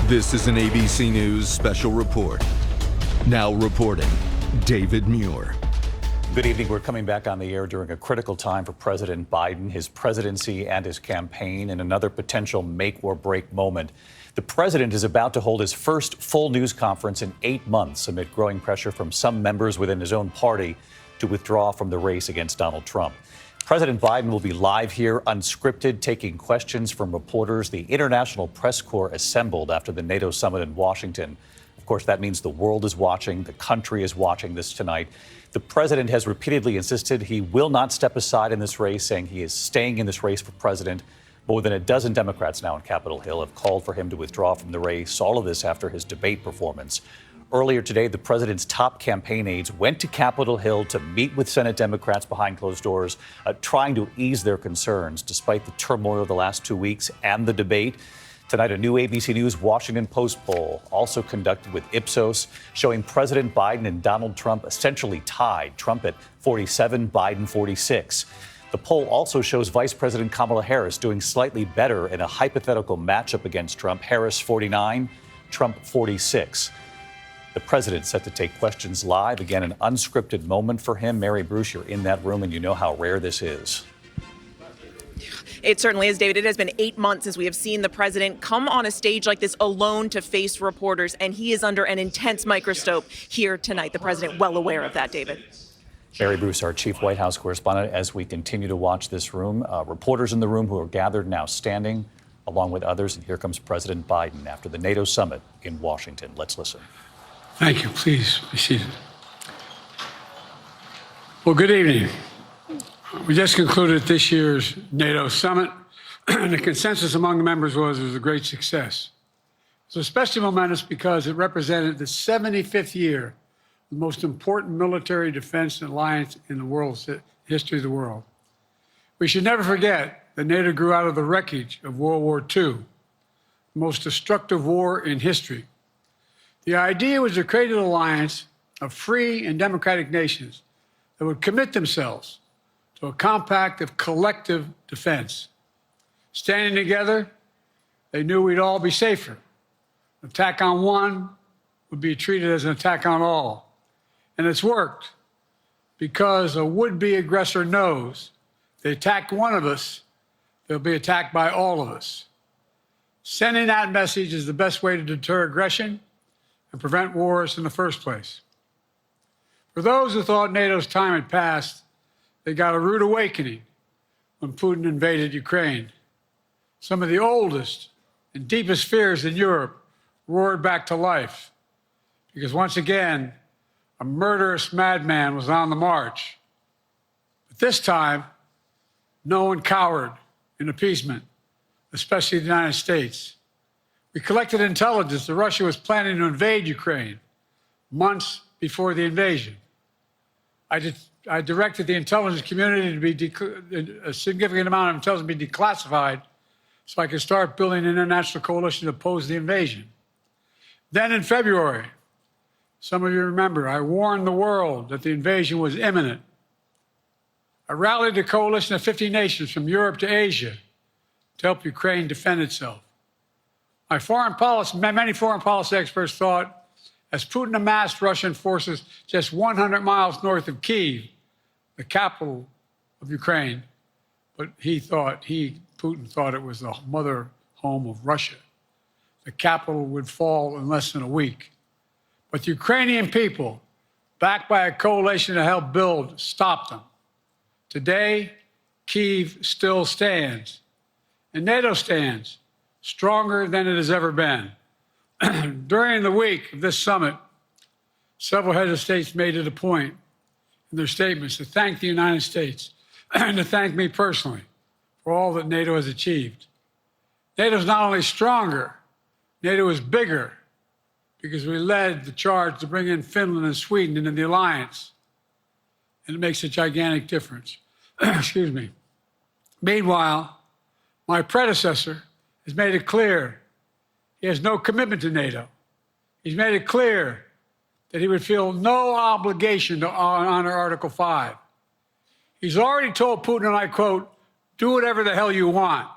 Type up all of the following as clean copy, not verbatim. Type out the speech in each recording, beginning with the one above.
This is an ABC News special report. Now reporting, David Muir. Good evening. We're coming back on the air during a critical time for President Biden, his presidency and his campaign, and another potential make or break moment. The president is about to hold his first full news conference in 8 months amid growing pressure from some members within his own party to withdraw from the race against Donald Trump. President Biden will be live here, unscripted, taking questions from reporters. The International Press Corps assembled after the NATO summit in Washington. Of course, that means the world is watching. The country is watching this tonight. The president has repeatedly insisted he will not step aside in this race, saying he is staying in this race for president. More than a dozen Democrats now on Capitol Hill have called for him to withdraw from the race, all of this after his debate performance. Earlier today, the president's top campaign aides went to Capitol Hill to meet with Senate Democrats behind closed doors, trying to ease their concerns, despite the turmoil of the last 2 weeks and the debate. Tonight, a new ABC News Washington Post poll, also conducted with Ipsos, showing President Biden and Donald Trump essentially tied, Trump at 47, Biden 46. The poll also shows Vice President Kamala Harris doing slightly better in a hypothetical matchup against Trump, Harris 49, Trump 46. The president set to take questions live. Again, an unscripted moment for him. Mary Bruce, you're in that room, and you know how rare this is. It certainly is, David. It has been 8 months since we have seen the president come on a stage like this alone to face reporters, and he is under an intense microscope here tonight. The president well aware of that, David. Mary Bruce, our chief White House correspondent, as we continue to watch this room. Reporters in the room who are gathered now standing along with others. And here comes President Biden after the NATO summit in Washington. Let's listen. Thank you. Please be seated. Well, good evening. We just concluded this year's NATO summit, and the consensus among the members was it was a great success. It was especially momentous because it represented the 75th year, the most important military defense alliance in the world's history of the world. We should never forget that NATO grew out of the wreckage of World War II, the most destructive war in history. The idea was to create an alliance of free and democratic nations that would commit themselves to a compact of collective defense. Standing together, they knew we'd all be safer. An attack on one would be treated as an attack on all. And it's worked because a would-be aggressor knows if they attack one of us, they'll be attacked by all of us. Sending that message is the best way to deter aggression and prevent wars in the first place. For those who thought NATO's time had passed, they got a rude awakening when Putin invaded Ukraine. Some of the oldest and deepest fears in Europe roared back to life because once again, a murderous madman was on the march. But this time, no one cowered in appeasement, especially the United States. We collected intelligence that Russia was planning to invade Ukraine months before the invasion. I directed the intelligence community to be a significant amount of intelligence be declassified so I could start building an international coalition to oppose the invasion. Then in February, some of you remember, I warned the world that the invasion was imminent. I rallied a coalition of 50 nations from Europe to Asia to help Ukraine defend itself. Many foreign policy experts thought as Putin amassed Russian forces just 100 miles north of Kyiv, the capital of Ukraine, but Putin thought it was the mother home of Russia. The capital would fall in less than a week. But the Ukrainian people, backed by a coalition to help build, stopped them. Today, Kyiv still stands, and NATO stands stronger than it has ever been. During the week of this summit, several heads of states made it a point in their statements to thank the United States and to thank me personally for all that NATO has achieved. NATO is not only stronger, NATO is bigger because we led the charge to bring in Finland and Sweden into the alliance, and it makes a gigantic difference. Excuse me. Meanwhile, my predecessor has made it clear he has no commitment to NATO. He's made it clear that he would feel no obligation to honor Article 5. He's already told Putin, and I quote, "Do whatever the hell you want."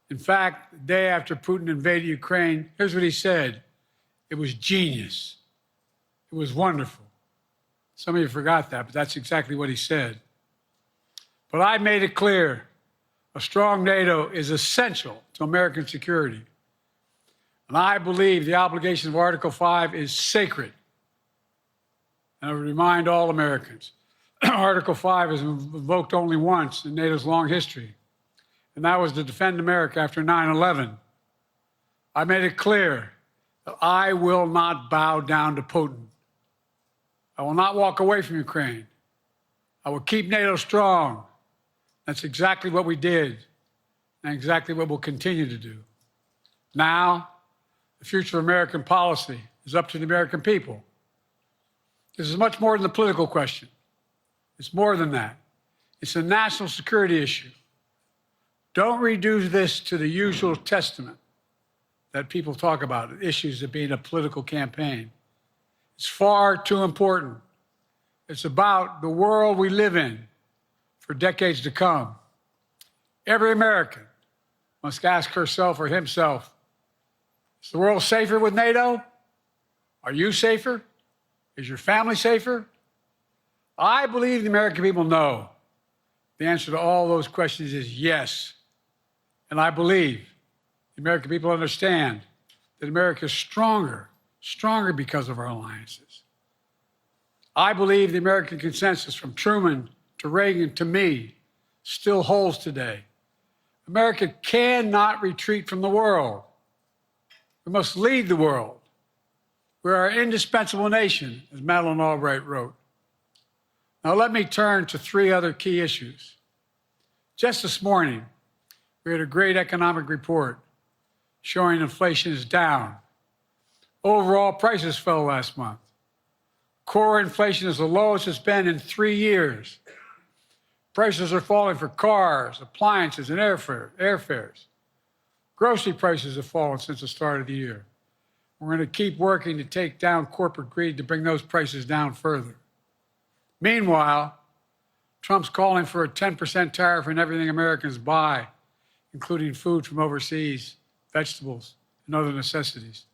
In fact, the day after Putin invaded Ukraine, here's what he said. It was genius. It was wonderful. Some of you forgot that, but that's exactly what he said. But I made it clear, a strong NATO is essential to American security. And I believe the obligation of Article 5 is sacred. And I would remind all Americans, Article 5 is invoked only once in NATO's long history, and that was to defend America after 9/11. I made it clear that I will not bow down to Putin. I will not walk away from Ukraine. I will keep NATO strong. That's exactly what we did, and exactly what we'll continue to do. Now, the future of American policy is up to the American people. This is much more than a political question. It's more than that. It's a national security issue. Don't reduce this to the usual testament that people talk about, issues of being a political campaign. It's far too important. It's about the world we live in for decades to come. Every American must ask herself or himself, is the world safer with NATO? Are you safer? Is your family safer? I believe the American people know the answer to all those questions is yes. And I believe the American people understand that America is stronger because of our alliances. I believe the American consensus from Truman to Reagan to me still holds today. America cannot retreat from the world. We must lead the world. We're an indispensable nation, as Madeleine Albright wrote. Now let me turn to three other key issues. Just this morning, we had a great economic report showing inflation is down. Overall prices fell last month. Core inflation is the lowest it's been in 3 years. Prices are falling for cars, appliances, and airfares. Grocery prices have fallen since the start of the year. We're going to keep working to take down corporate greed to bring those prices down further. Meanwhile, Trump's calling for a 10% tariff on everything Americans buy, including food from overseas, vegetables, and other necessities.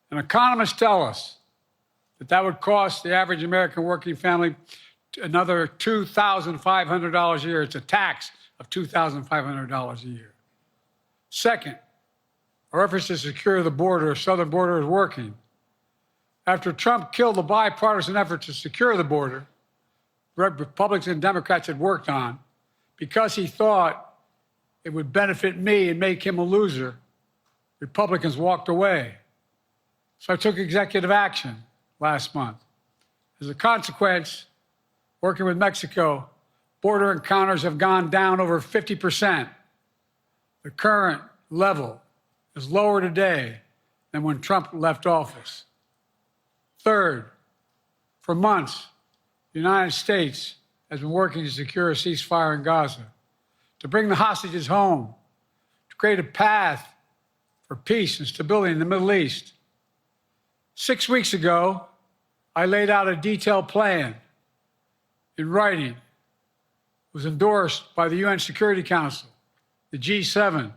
And economists tell us that that would cost the average American working family another $2,500 a year. It's a tax of $2,500 a year. Second, our efforts to secure the border, southern border, is working. After Trump killed the bipartisan effort to secure the border, Republicans and Democrats had worked on, because he thought it would benefit me and make him a loser, Republicans walked away. So I took executive action last month. As a consequence, working with Mexico, border encounters have gone down over 50%. The current level is lower today than when Trump left office. Third, for months, the United States has been working to secure a ceasefire in Gaza, to bring the hostages home, to create a path for peace and stability in the Middle East. 6 weeks ago, I laid out a detailed plan in writing. It was endorsed by the UN Security Council, the G7.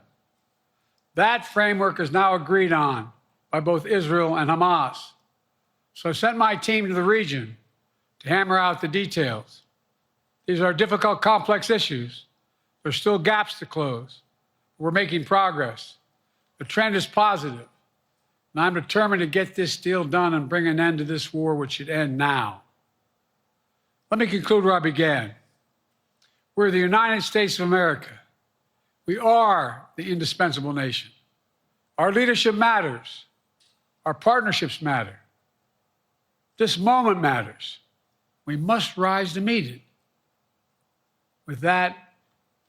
That framework is now agreed on by both Israel and Hamas. So I sent my team to the region to hammer out the details. These are difficult, complex issues. There's still gaps to close. We're making progress. The trend is positive, and I'm determined to get this deal done and bring an end to this war, which should end now. Let me conclude where I began. We're the United States of America. We are the indispensable nation. Our leadership matters. Our partnerships matter. This moment matters. We must rise to meet it. With that,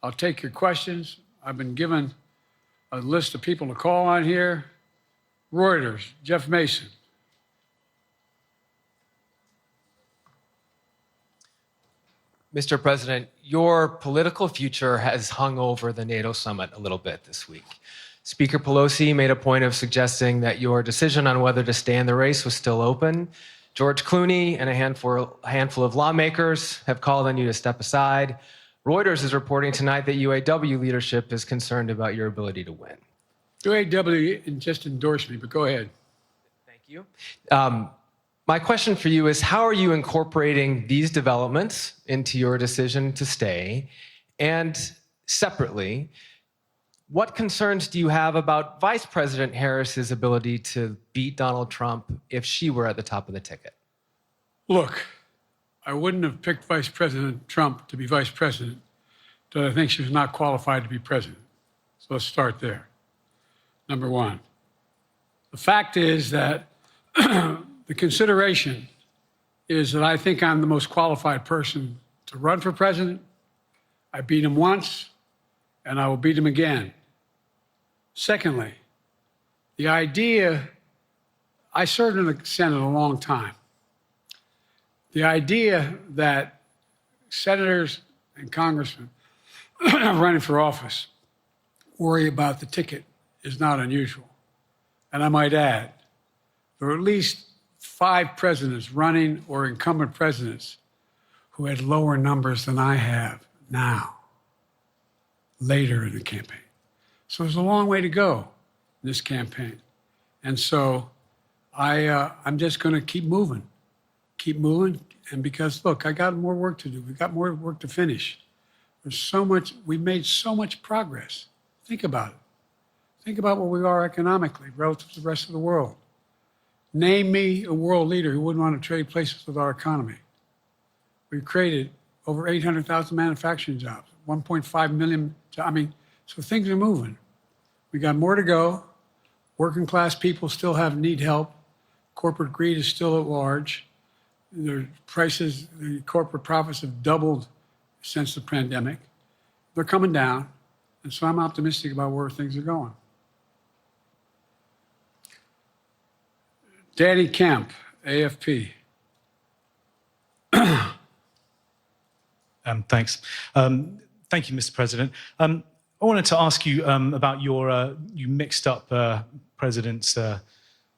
I'll take your questions. I've been given a list of people to call on here. Reuters, Jeff Mason. Mr. President, your political future has hung over the NATO summit a little bit this week. Speaker Pelosi made a point of suggesting that your decision on whether to stay in the race was still open. George Clooney and a handful of lawmakers have called on you to step aside. Reuters is reporting tonight that UAW leadership is concerned about your ability to win. UAW just endorsed me, but go ahead. Thank you. My question for you is, how are you incorporating these developments into your decision to stay? And separately, what concerns do you have about Vice President Harris's ability to beat Donald Trump if she were at the top of the ticket? Look, I wouldn't have picked Vice President Trump to be vice president, but I think she was not qualified to be president. So let's start there. Number one. The fact is that the consideration is that I think I'm the most qualified person to run for president. I beat him once, and I will beat him again. Secondly, the idea, I served in the Senate a long time. The idea that senators and congressmen running for office worry about the ticket is not unusual. And I might add, there are at least 5 presidents running or incumbent presidents who had lower numbers than I have now, later in the campaign. So there's a long way to go in this campaign. And so I'm just going to keep moving. And because, look, I got more work to do. We've got more work to finish. There's so much, we made so much progress. Think about it. Think about where we are economically relative to the rest of the world. Name me a world leader who wouldn't want to trade places with our economy. We've created over 800,000 manufacturing jobs, 1.5 million, so things are moving. We got more to go. Working class people still need help. Corporate greed is still at large. The prices, the corporate profits have doubled since the pandemic. They're coming down, and so I'm optimistic about where things are going. Danny Kemp, AFP. Thanks. Thank you, Mr. President. I wanted to ask you about you mixed up Presidents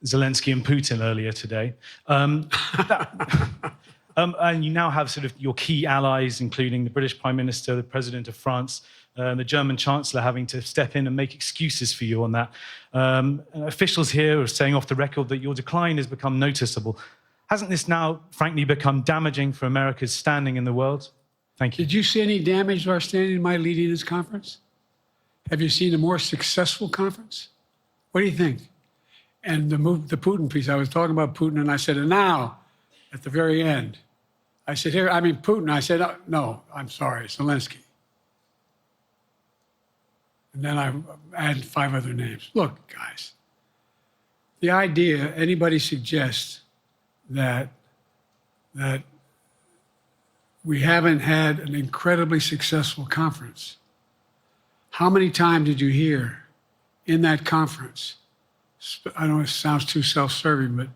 Zelensky and Putin earlier today. And you now have sort of your key allies, including the British Prime Minister, the President of France, the German Chancellor having to step in and make excuses for you on that. Officials here are saying off the record that your decline has become noticeable. Hasn't this now, frankly, become damaging for America's standing in the world? Thank you. Did you see any damage to our standing in my leading this conference? Have you seen a more successful conference? What do you think? And the Putin piece, I was talking about Putin, and I said, and now, at the very end, I said, Putin. I said, oh, no, I'm sorry, Zelensky. And then I added 5 other names. Look, guys, the idea anybody suggests that we haven't had an incredibly successful conference. How many times did you hear in that conference, I know it sounds too self-serving, but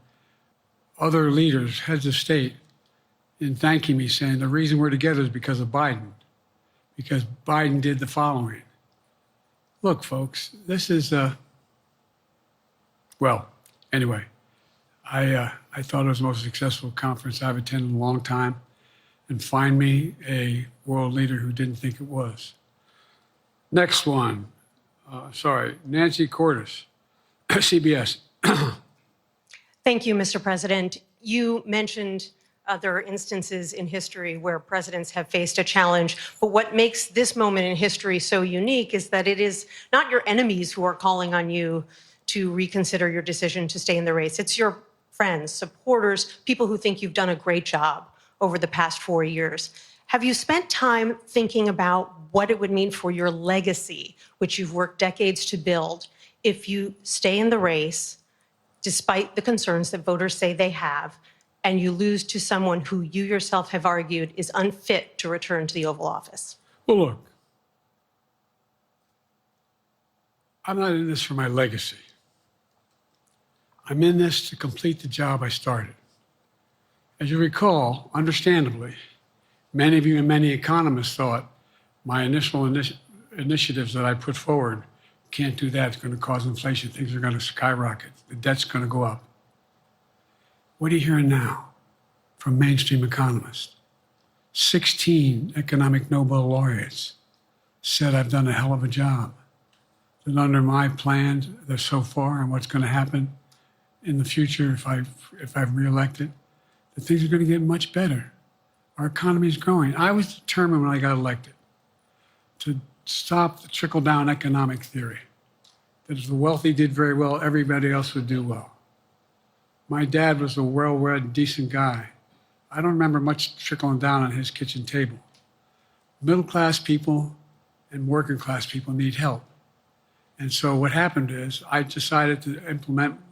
other leaders, heads of state, in thanking me, saying the reason we're together is because of Biden, because Biden did the following. Look, folks, this is, well, anyway, I thought it was the most successful conference I've attended in a long time, and find me a world leader who didn't think it was. Next one, Nancy Cordes, CBS. Thank you, Mr. President. You mentioned other instances in history where presidents have faced a challenge, but what makes this moment in history so unique is that it is not your enemies who are calling on you to reconsider your decision to stay in the race. It's your friends, supporters, people who think you've done a great job over the past 4 years. Have you spent time thinking about what it would mean for your legacy, which you've worked decades to build, if you stay in the race, despite the concerns that voters say they have, and you lose to someone who you yourself have argued is unfit to return to the Oval Office? Well, look, I'm not in this for my legacy. I'm in this to complete the job I started. As you recall, understandably, many of you and many economists thought my initial initiatives that I put forward, can't do that, it's going to cause inflation, things are going to skyrocket, the debt's going to go up. What are you hearing now from mainstream economists? 16 economic Nobel laureates said I've done a hell of a job. That under my plan so far and what's going to happen in the future if I'm reelected, that things are going to get much better. Our economy is growing. I was determined when I got elected to stop the trickle-down economic theory, that if the wealthy did very well, everybody else would do well. My dad was a well-read, decent guy. I don't remember much trickling down on his kitchen table. Middle-class people and working-class people need help. And so what happened is I decided to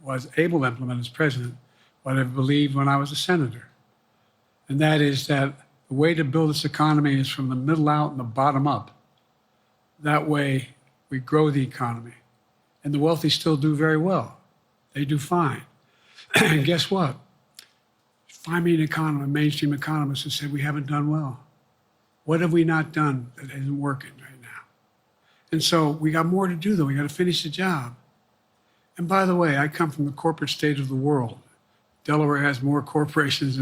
was able to implement as president what I believed when I was a senator. And that is that the way to build this economy is from the middle out and the bottom up. That way we grow the economy. And the wealthy still do very well. They do fine. And guess what? Find me an economist, a mainstream economist who said we haven't done well. What have we not done that isn't working right now? And so we got more to do, though. We got to finish the job. And by the way, I come from the corporate state of the world. Delaware has more corporations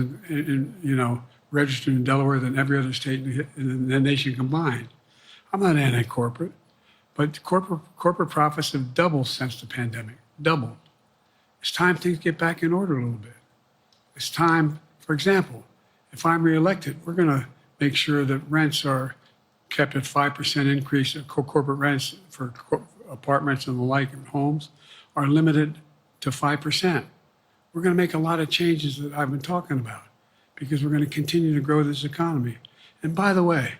registered in Delaware than every other state in the nation combined. I'm not anti-corporate, but corporate profits have doubled since the pandemic, doubled. It's time things get back in order a little bit. It's time, for example, if I'm reelected, we're going to make sure that rents are kept at 5% increase, corporate rents for apartments and the like and homes are limited to 5%. We're going to make a lot of changes that I've been talking about because we're going to continue to grow this economy. And by the way,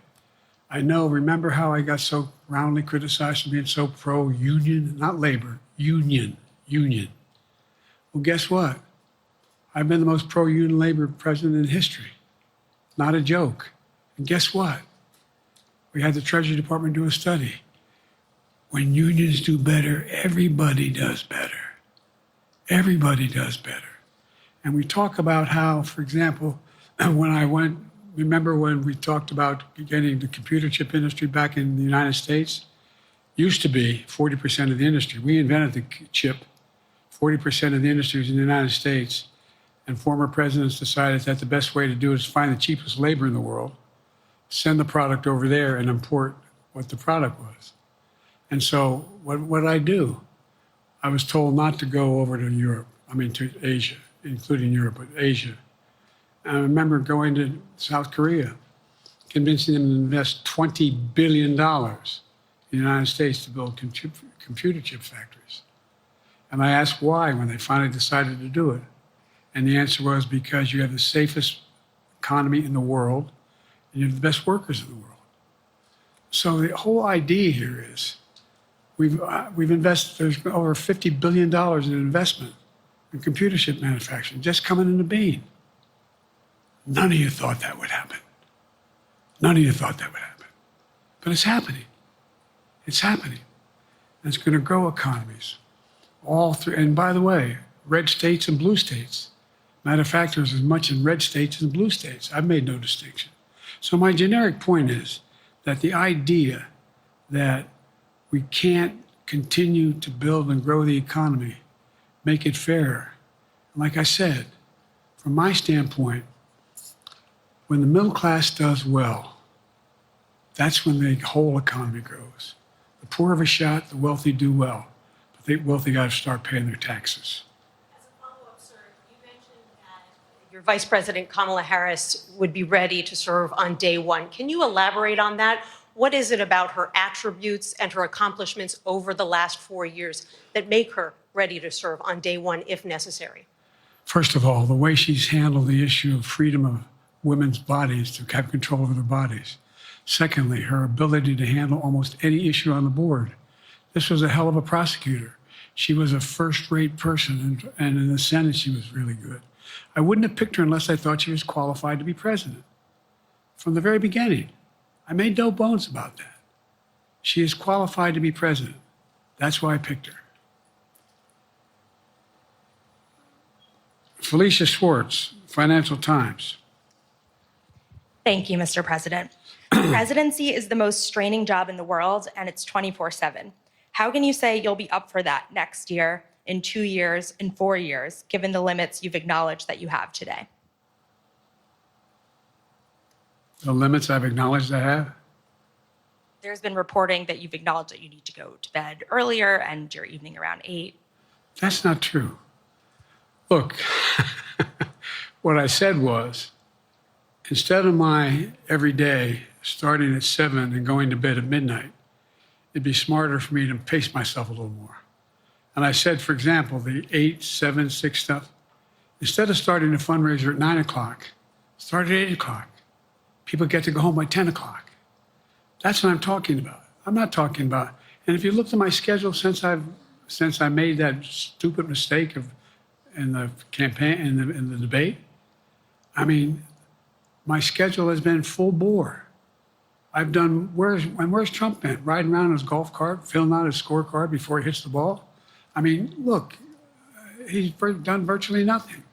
remember how I got so roundly criticized for being so pro-union, not labor, union. Well, guess what? I've been the most pro-union labor president in history. Not a joke. And guess what? We had the Treasury Department do a study. When unions do better, everybody does better. Everybody does better. And we talk about how, for example, remember when we talked about getting the computer chip industry back in the United States? Used to be 40% of the industry. We invented the chip. 40% of the industry was in the United States. And former presidents decided that the best way to do it is find the cheapest labor in the world, send the product over there, and import what the product was. And so what did I do? I was told not to go over to Asia, including Europe, but Asia. And I remember going to South Korea, convincing them to invest $20 billion in the United States to build computer chip factories. And I asked why when they finally decided to do it. And the answer was because you have the safest economy in the world and you have the best workers in the world. So the whole idea here is we've invested, there's over $50 billion in investment in computer chip manufacturing just coming into being. None of you thought that would happen. None of you thought that would happen. But it's happening. It's happening. And it's going to grow economies all through. And by the way, red states and blue states. Matter of fact, there's as much in red states as blue states. I've made no distinction. So my generic point is that the idea that we can't continue to build and grow the economy, make it fairer. And like I said, from my standpoint, when the middle class does well, that's when the whole economy grows. The poor have a shot, the wealthy do well, but the wealthy got to start paying their taxes. Your Vice President Kamala Harris would be ready to serve on day one. Can you elaborate on that? What is it about her attributes and her accomplishments over the last 4 years that make her ready to serve on day one if necessary? First of all, the way she's handled the issue of freedom of women's bodies to have control over their bodies. Secondly, her ability to handle almost any issue on the board. This was a hell of a prosecutor. She was a first-rate person, and in the Senate, she was really good. I wouldn't have picked her unless I thought she was qualified to be president. From the very beginning, I made no bones about that. She is qualified to be president. That's why I picked her. Felicia Schwartz, Financial Times. Thank you, Mr. President. The presidency is the most straining job in the world, and it's 24/7. How can you say you'll be up for that next year, in 2 years, in 4 years, given the limits you've acknowledged that you have today? the limits I've acknowledged I have? There's been reporting that you've acknowledged that you need to go to bed earlier and your evening around 8. That's not true. Look, what I said was, instead of my every day starting at 7 and going to bed at midnight, it'd be smarter for me to pace myself a little more. And I said, for example, the 8, 7, 6 stuff, instead of starting a fundraiser at 9 o'clock, start at 8 o'clock. People get to go home by 10 o'clock. That's what I'm talking about. I'm not talking about, and if you look at my schedule since I made that stupid mistake in the campaign, in the debate, I mean, my schedule has been full bore. I've done, where's Trump been? Riding around in his golf cart, filling out his scorecard before he hits the ball? I mean, look, he's done virtually nothing.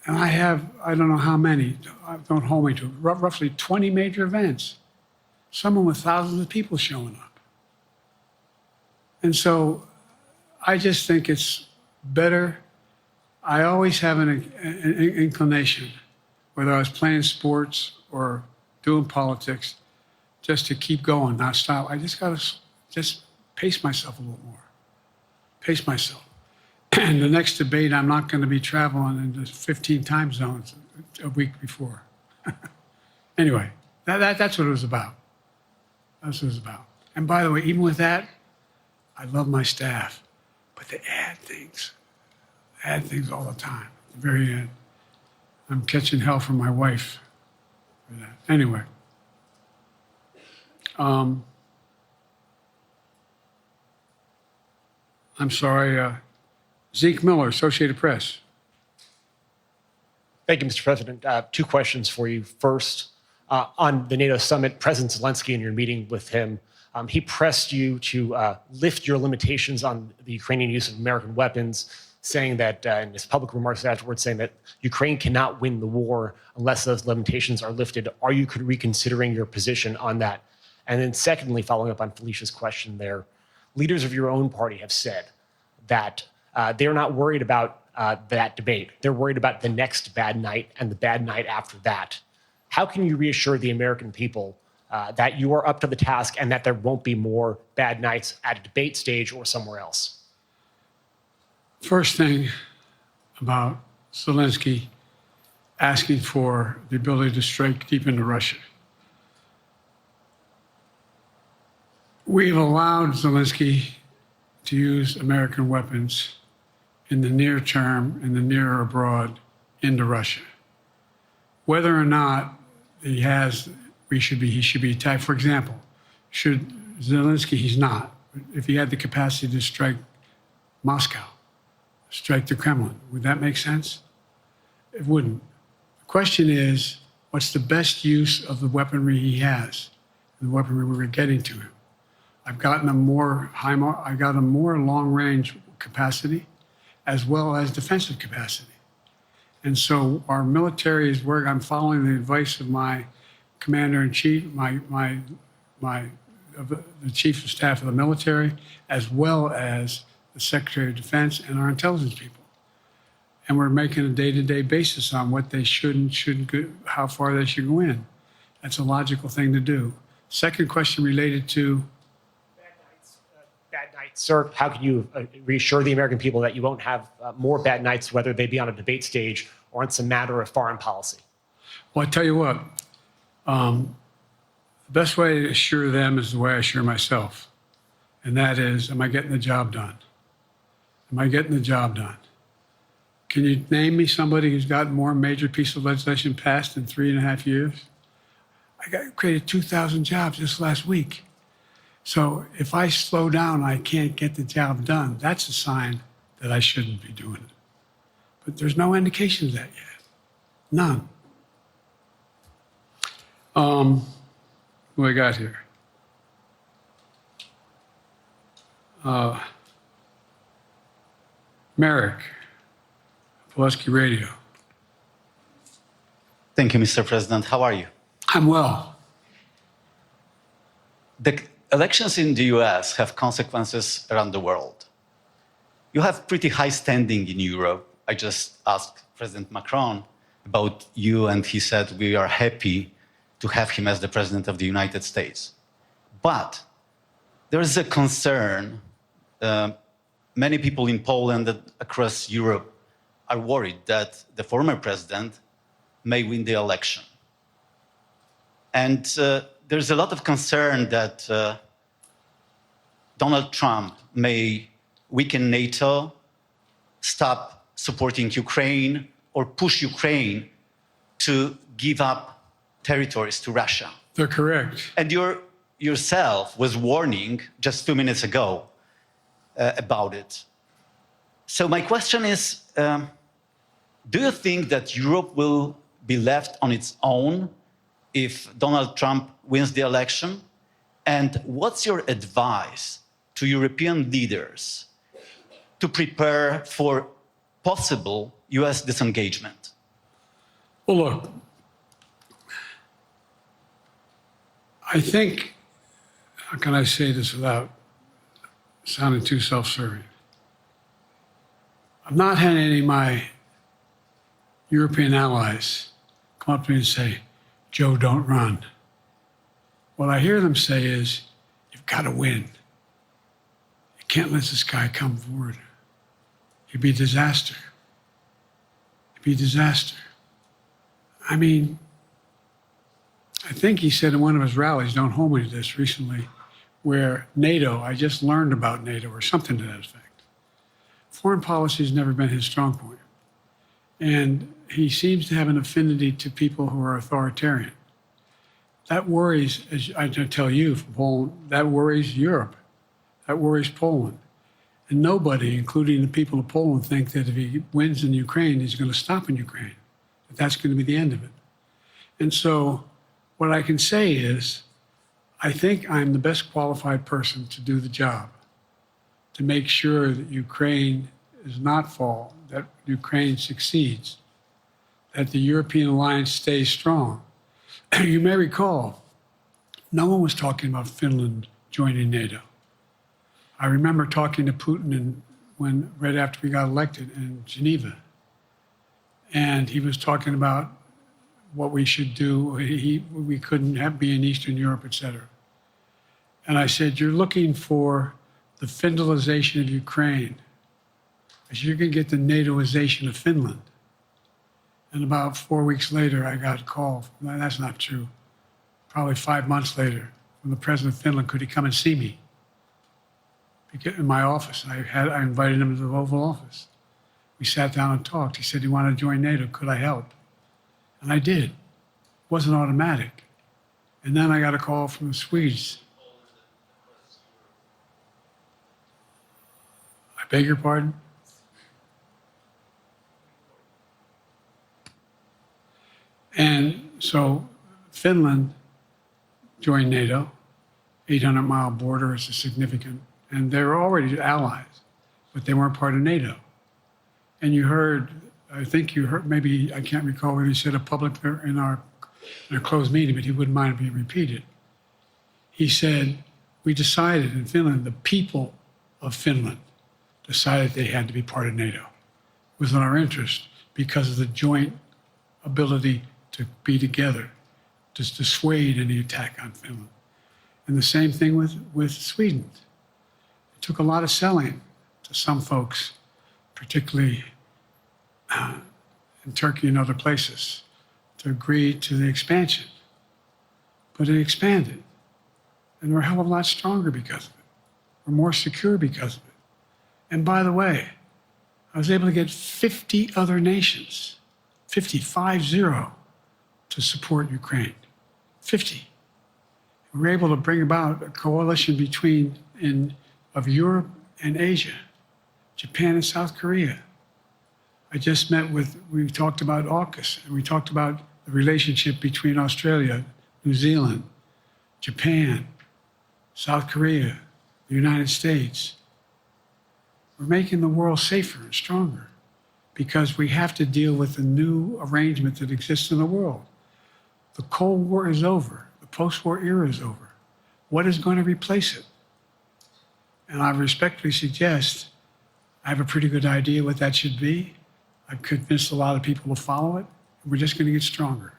And I don't know how many, don't hold me to it, roughly 20 major events. Someone with thousands of people showing up. And so I just think it's better. I always have an inclination, whether I was playing sports or doing politics, just to keep going, not stop. I just got to just pace myself a little more. Pace myself. And the next debate, I'm not going to be traveling into 15 time zones a week before. Anyway, that's what it was about. That's what it was about. And by the way, even with that, I love my staff, but they add things all the time. At the very end, I'm catching hell from my wife for that. Anyway, I'm sorry, Zeke Miller, Associated Press. Thank you, Mr. President. 2 questions for you. First, on the NATO summit, President Zelensky, in your meeting with him, he pressed you to lift your limitations on the Ukrainian use of American weapons, saying that, in his public remarks afterwards, saying that Ukraine cannot win the war unless those limitations are lifted. Are you reconsidering your position on that? And then secondly, following up on Felicia's question there, leaders of your own party have said that they're not worried about that debate. They're worried about the next bad night and the bad night after that. How can you reassure the American people that you are up to the task and that there won't be more bad nights at a debate stage or somewhere else? First thing about Zelensky asking for the ability to strike deep into Russia. We've allowed Zelensky to use American weapons in the near term, in the near or abroad, into Russia. Whether or not he should be attacked. For example, should Zelensky, he's not. If he had the capacity to strike Moscow, strike the Kremlin, would that make sense? It wouldn't. The question is, what's the best use of the weaponry he has, the weaponry we're getting to him? I've gotten a more long-range capacity, as well as defensive capacity. And so our military is where I'm following the advice of my commander-in-chief, the chief of staff of the military, as well as the Secretary of Defense and our intelligence people. And we're making a day-to-day basis on what they should and shouldn't go, how far they should go in. That's a logical thing to do. Second question related to Bad nights, sir. How can you reassure the American people that you won't have more bad nights, whether they be on a debate stage or on some matter of foreign policy? Well, I tell you what, the best way to assure them is the way I assure myself. And that is, am I getting the job done? Am I getting the job done? Can you name me somebody who's gotten more major piece of legislation passed in 3.5 years? I created 2,000 jobs just last week. So if I slow down, I can't get the job done. That's a sign that I shouldn't be doing it. But there's no indication of that yet. None. What do I got here? Merrick, Pulaski Radio. Thank you, Mr. President. How are you? I'm well. The elections in the US have consequences around the world. You have pretty high standing in Europe. I just asked President Macron about you, and he said, we are happy to have him as the President of the United States. But there is a concern. Many people in Poland and across Europe are worried that the former president may win the election. And there's a lot of concern that Donald Trump may weaken NATO, stop supporting Ukraine, or push Ukraine to give up territories to Russia. They're correct. And yourself was warning just 2 minutes ago about it. So my question is, do you think that Europe will be left on its own if Donald Trump wins the election? And what's your advice to European leaders to prepare for possible US disengagement? Well, look, I think, how can I say this without sounding too self-serving? I've not had any of my European allies come up to me and say, Joe, don't run. What I hear them say is, you've got to win. You can't let this guy come forward. It'd be a disaster. It'd be a disaster. I mean, I think he said in one of his rallies, don't hold me to this, recently, where NATO, I just learned about NATO or something to that effect. Foreign policy has never been his strong point. And he seems to have an affinity to people who are authoritarian. That worries, as I tell you from Poland, that worries Europe. That worries Poland. And nobody, including the people of Poland, think that if he wins in Ukraine, he's going to stop in Ukraine, that that's going to be the end of it. And so what I can say is, I think I'm the best qualified person to do the job, to make sure that Ukraine does not fall, that Ukraine succeeds, that the European alliance stays strong. You may recall, no one was talking about Finland joining NATO. I remember talking to Putin right after we got elected in Geneva, and he was talking about what we should do. We couldn't be in Eastern Europe, et cetera. And I said, you're looking for the Finlandization of Ukraine, as you can get the NATOization of Finland. And about 4 weeks later, I got a call. No, that's not true. Probably 5 months later, from the president of Finland, could he come and see me in my office? I invited him to the Oval Office. We sat down and talked. He said he wanted to join NATO. Could I help? And I did. It wasn't automatic. And then I got a call from the Swedes. I beg your pardon? And so Finland joined NATO, 800-mile border is a significant, and they were already allies, but they weren't part of NATO. And you heard, I think you heard, maybe, I can't recall whether he said it publicly in our closed meeting, but he wouldn't mind it being repeated. He said, we decided in Finland, the people of Finland decided they had to be part of NATO. It was in our interest because of the joint ability to be together, to dissuade any attack on Finland. And the same thing with Sweden. It took a lot of selling to some folks, particularly in Turkey and other places, to agree to the expansion. But it expanded. And we're a hell of a lot stronger because of it. We're more secure because of it. And by the way, I was able to get 50 other nations, 50, to support Ukraine. 50. We were able to bring about a coalition of Europe and Asia, Japan and South Korea. I just we talked about AUKUS, and we talked about the relationship between Australia, New Zealand, Japan, South Korea, the United States. We're making the world safer and stronger because we have to deal with the new arrangement that exists in the world. The Cold War is over. The post-war era is over. What is going to replace it? And I respectfully suggest I have a pretty good idea what that should be. I've convinced a lot of people to follow it. We're just going to get stronger.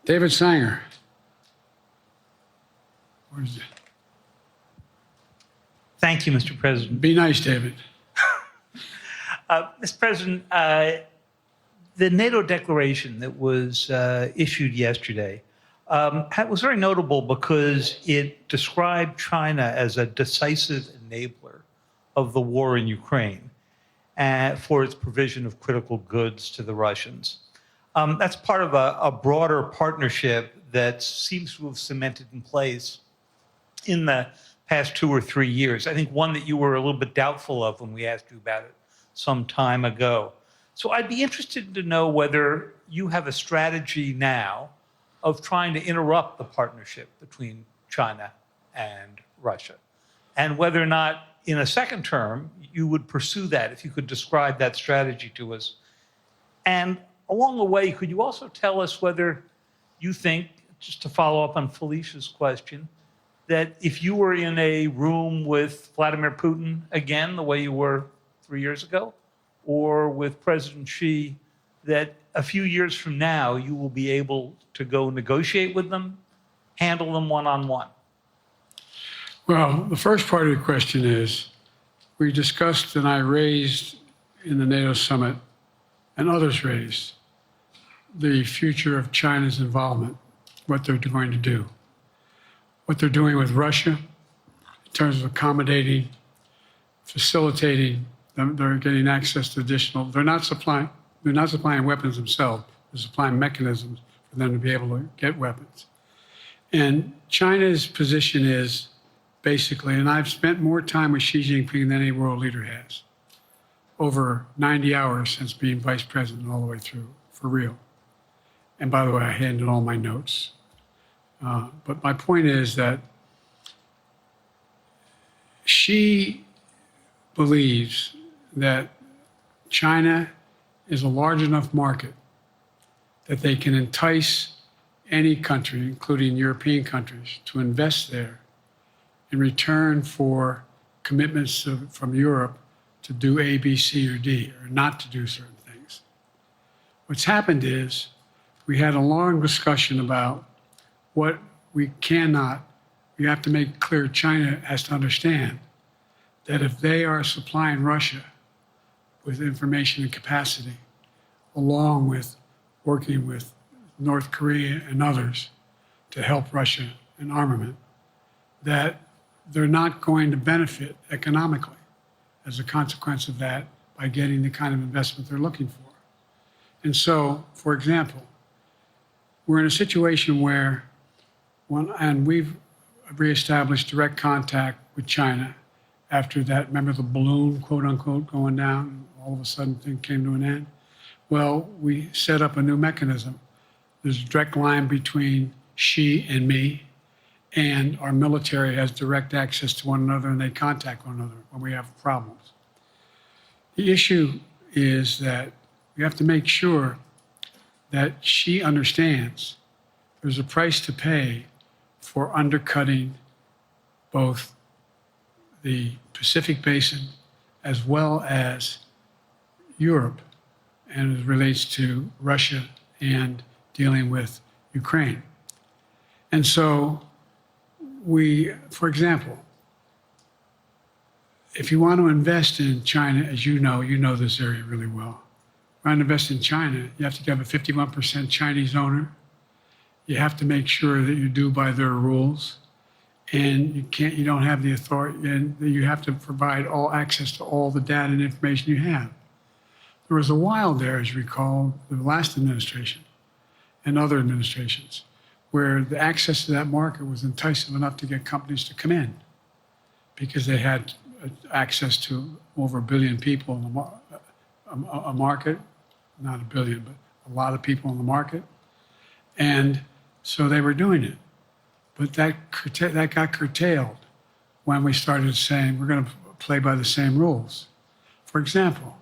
David Sanger. Where's it? Thank you, Mr. President. Be nice, David. Mr. President, the NATO declaration that was issued yesterday was very notable because it described China as a decisive enabler of the war in Ukraine for its provision of critical goods to the Russians. That's part of a broader partnership that seems to have cemented in place in the past 2 or 3 years. I think one that you were a little bit doubtful of when we asked you about it some time ago. So I'd be interested to know whether you have a strategy now of trying to interrupt the partnership between China and Russia, and whether or not in a second term you would pursue that, if you could describe that strategy to us. And along the way, could you also tell us whether you think, just to follow up on Felicia's question, that if you were in a room with Vladimir Putin again, the way you were 3 years ago, or with President Xi, that a few years from now you will be able to go negotiate with them, handle them one-on-one? Well, the first part of the question is, we discussed and I raised in the NATO summit, and others raised, the future of China's involvement, what they're going to do, what they're doing with Russia in terms of accommodating, facilitating. They're getting access to additional. They're not supplying weapons themselves. They're supplying mechanisms for them to be able to get weapons. And China's position is basically, and I've spent more time with Xi Jinping than any world leader has, over 90 hours since being vice president all the way through, for real. And by the way, I handed all my notes. But my point is that Xi believes that China is a large enough market that they can entice any country, including European countries, to invest there in return for commitments from Europe to do A, B, C, or D, or not to do certain things. What's happened is we had a long discussion about what we cannot, you have to make clear, China has to understand that if they are supplying Russia with information and capacity, along with working with North Korea and others to help Russia in armament, that they're not going to benefit economically as a consequence of that by getting the kind of investment they're looking for. And so, for example, we're in a situation where, and we've reestablished direct contact with China after that, remember the balloon, quote unquote, going down, all of a sudden things came to an end? Well, we set up a new mechanism. There's a direct line between Xi and me, and our military has direct access to one another, and they contact one another when we have problems. The issue is that we have to make sure that Xi understands there's a price to pay for undercutting both the Pacific Basin as well as Europe, and it relates to Russia and dealing with Ukraine. And so we, for example, if you want to invest in China, as you know this area really well, want to invest in China, you have to have a 51% Chinese owner. You have to make sure that you do by their rules, and you don't have the authority, and you have to provide all access to all the data and information you have. There was a while there, as you recall, the last administration and other administrations, where the access to that market was enticing enough to get companies to come in because they had access to over 1 billion people in a market, not 1 billion, but a lot of people in the market. And so they were doing it. But that got curtailed when we started saying we're going to play by the same rules. For example,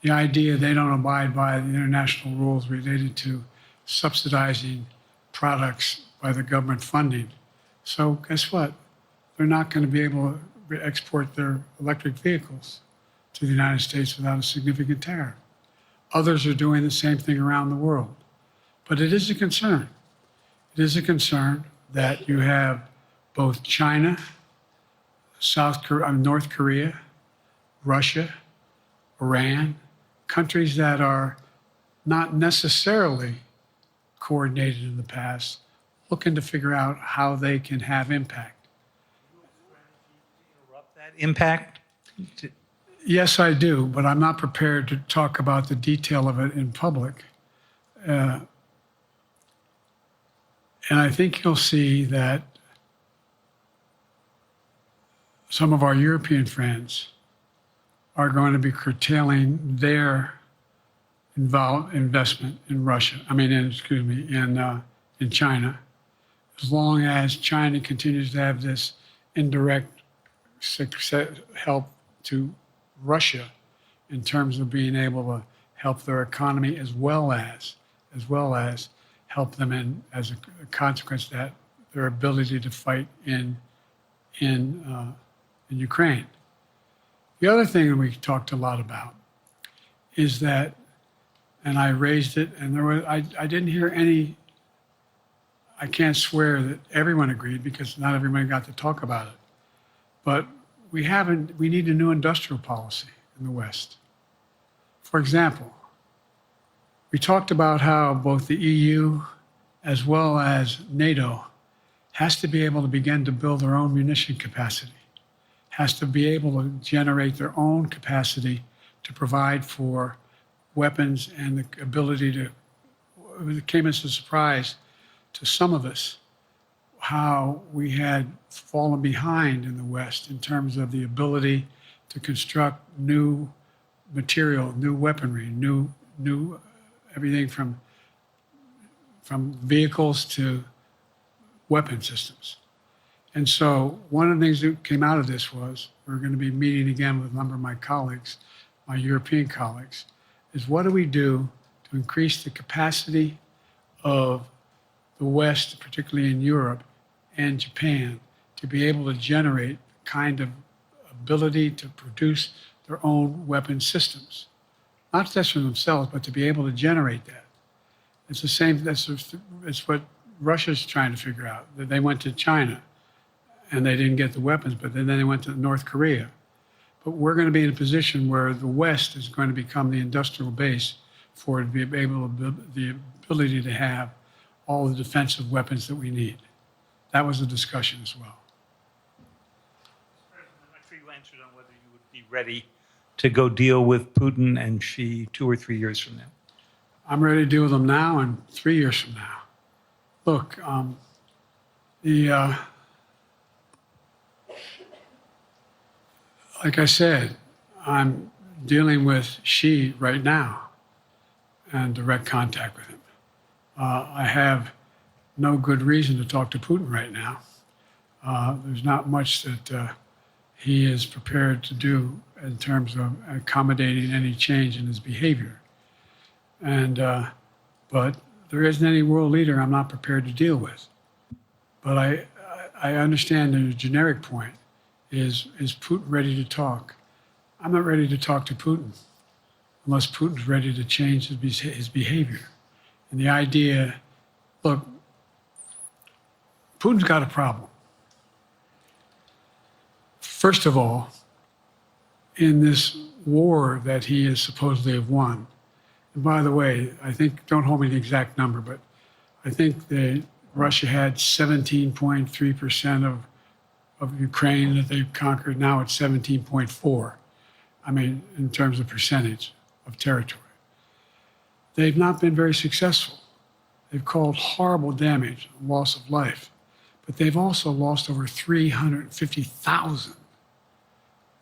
the idea they don't abide by the international rules related to subsidizing products by the government funding. So guess what? They're not going to be able to export their electric vehicles to the United States without a significant tariff. Others are doing the same thing around the world. But it is a concern. It is a concern that you have both China, North Korea, Russia, Iran, countries that are not necessarily coordinated in the past, looking to figure out how they can have impact. Interrupt that impact? Yes, I do, but I'm not prepared to talk about the detail of it in public. And I think you'll see that some of our European friends are going to be curtailing their investment in Russia. In China, as long as China continues to have this indirect help to Russia in terms of being able to help their economy as well as help them in, as a consequence of that, their ability to fight in Ukraine. The other thing that we talked a lot about is that, and I raised it, and I didn't hear any. I can't swear that everyone agreed because not everyone got to talk about it. But we need a new industrial policy in the West. For example, we talked about how both the EU as well as NATO has to be able to begin to build their own munition capacity, has to be able to generate their own capacity to provide for weapons and the ability to, it came as a surprise to some of us how we had fallen behind in the West in terms of the ability to construct new material, new weaponry, new everything from vehicles to weapon systems. And so one of the things that came out of this was we're going to be meeting again with a number of my colleagues, my European colleagues, is what do we do to increase the capacity of the West, particularly in Europe and Japan, to be able to generate the kind of ability to produce their own weapon systems. Not just for themselves, but to be able to generate that. It's the same, it's what Russia's trying to figure out. That they went to China and they didn't get the weapons, but then they went to North Korea. But we're going to be in a position where the West is going to become the industrial base for it to be able to, the ability to have all the defensive weapons that we need. That was a discussion as well. I'm not sure you answered on whether you would be ready to go deal with Putin and Xi 2 or 3 years from now. I'm ready to deal with them now and 3 years from now. Look, like I said, I'm dealing with Xi right now and direct contact with him. I have no good reason to talk to Putin right now. There's not much that he is prepared to do in terms of accommodating any change in his behavior. But there isn't any world leader I'm not prepared to deal with. But I understand the generic point is Putin ready to talk? I'm not ready to talk to Putin unless Putin's ready to change his behavior. And the idea, look, Putin's got a problem. First of all, in this war that he is supposedly have won, and by the way, I think, don't hold me to the exact number, but I think that Russia had 17.3% of Ukraine that they've conquered. Now it's 17.4. I mean, in terms of percentage of territory. They've not been very successful. They've caused horrible damage, loss of life, but they've also lost over 350,000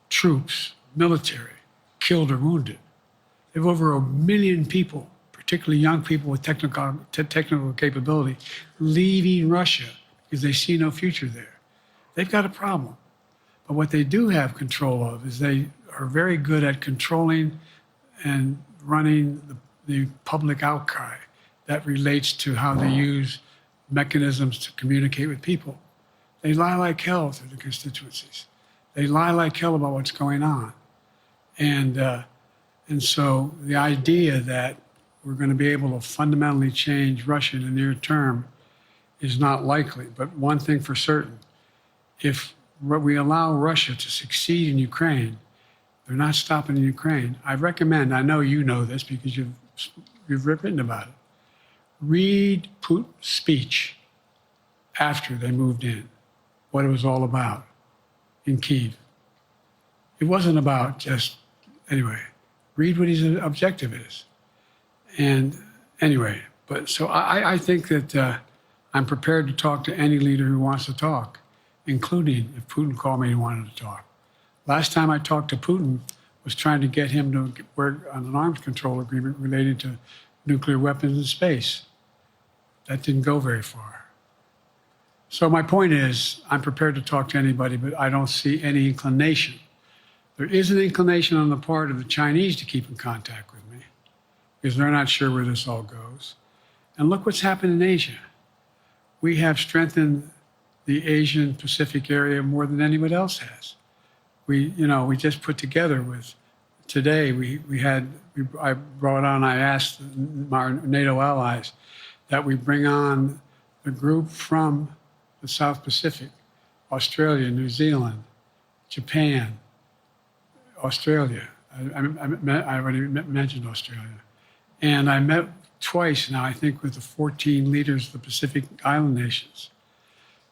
troops, military, killed or wounded. They have over 1 million people, particularly young people with technical capability, leaving Russia because they see no future there. They've got a problem. But what they do have control of is they are very good at controlling and running the public outcry that relates to how they use mechanisms to communicate with people. They lie like hell to the constituencies. They lie like hell about what's going on. And And so the idea that we're going to be able to fundamentally change Russia in the near term is not likely. But one thing for certain, if we allow Russia to succeed in Ukraine, they're not stopping in Ukraine. I recommend, I know you know this because you've written about it, read Putin's speech after they moved in, what it was all about in Kyiv. It wasn't about just, anyway, read what his objective is. And anyway, but so I think that I'm prepared to talk to any leader who wants to talk, including if Putin called me and wanted to talk. Last time I talked to Putin was trying to get him to work on an arms control agreement related to nuclear weapons in space. That didn't go very far. So my point is, I'm prepared to talk to anybody, but I don't see any inclination. There is an inclination on the part of the Chinese to keep in contact with me because they're not sure where this all goes. And look what's happened in Asia. We have strengthened the Asian Pacific area more than anyone else has. We just put together with, today I brought on, I asked our NATO allies that we bring on the group from the South Pacific, Australia, New Zealand, Japan, Australia. I already mentioned Australia. And I met twice now, I think, with the 14 leaders of the Pacific Island nations.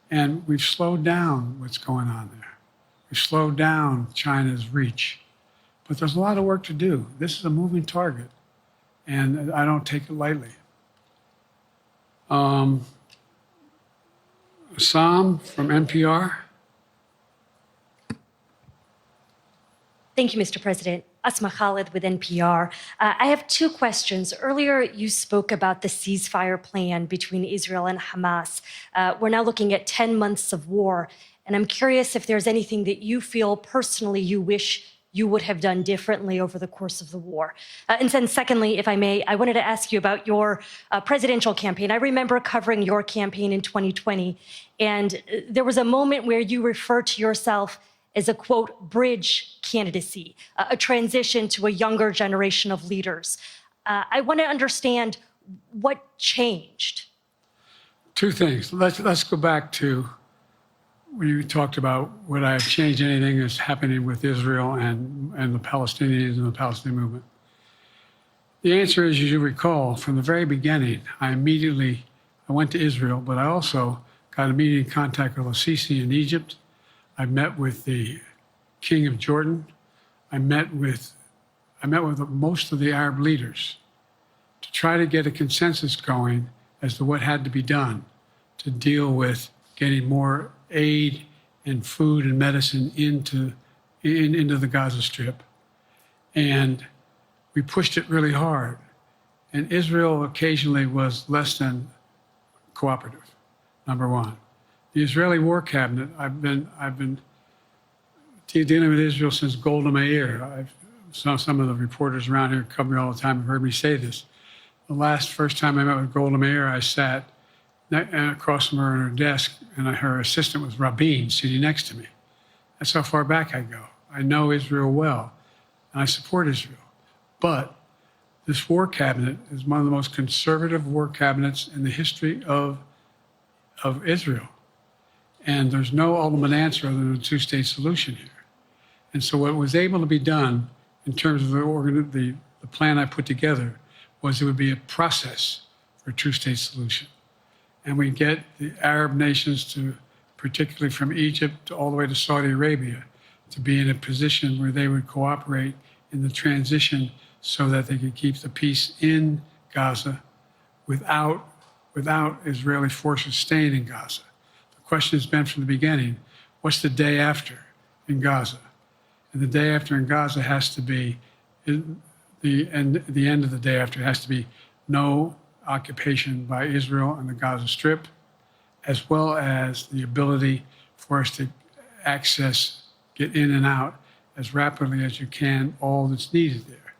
And we've slowed down what's going on there. We've slowed down China's reach. But there's a lot of work to do. This is a moving target, and I don't take it lightly. Sam from NPR. Thank you, Mr. President. Asma Khalid with NPR. I have two questions. Earlier, you spoke about the ceasefire plan between Israel and Hamas. We're now looking at 10 months of war, and I'm curious if there's anything that you feel personally you wish you would have done differently over the course of the war. And then secondly, if I may, I wanted to ask you about your presidential campaign. I remember covering your campaign in 2020, and there was a moment where you referred to yourself as a, quote, bridge candidacy, a transition to a younger generation of leaders. I want to understand what changed. Two things. Let's go back to when you talked about would I have changed anything that's happening with Israel and the Palestinians and the Palestinian movement. The answer is, as you recall, from the very beginning, I went to Israel, but I also got immediate contact with al-Sisi in Egypt. I met with the King of Jordan. I met with most of the Arab leaders to try to get a consensus going as to what had to be done to deal with getting more aid and food and medicine into the Gaza Strip. And we pushed it really hard. And Israel occasionally was less than cooperative, number one. The Israeli War Cabinet, I've been dealing with Israel since Golda Meir. Some of the reporters around here cover me all the time have heard me say this. The first time I met with Golda Meir, I sat across from her at her desk, and her assistant was Rabin sitting next to me. That's how far back I go. I know Israel well, and I support Israel. But this war cabinet is one of the most conservative war cabinets in the history of Israel. And there's no ultimate answer other than a two-state solution here. And so what was able to be done in terms of the plan I put together was it would be a process for a two-state solution. And we get the Arab nations to, particularly from Egypt all the way to Saudi Arabia, to be in a position where they would cooperate in the transition so that they could keep the peace in Gaza without Israeli forces staying in Gaza. The question has been from the beginning, what's the day after in Gaza? And the day after in Gaza has to be, the end of the day after has to be no occupation by Israel on the Gaza Strip, as well as the ability for us to get in and out as rapidly as you can, all that's needed there.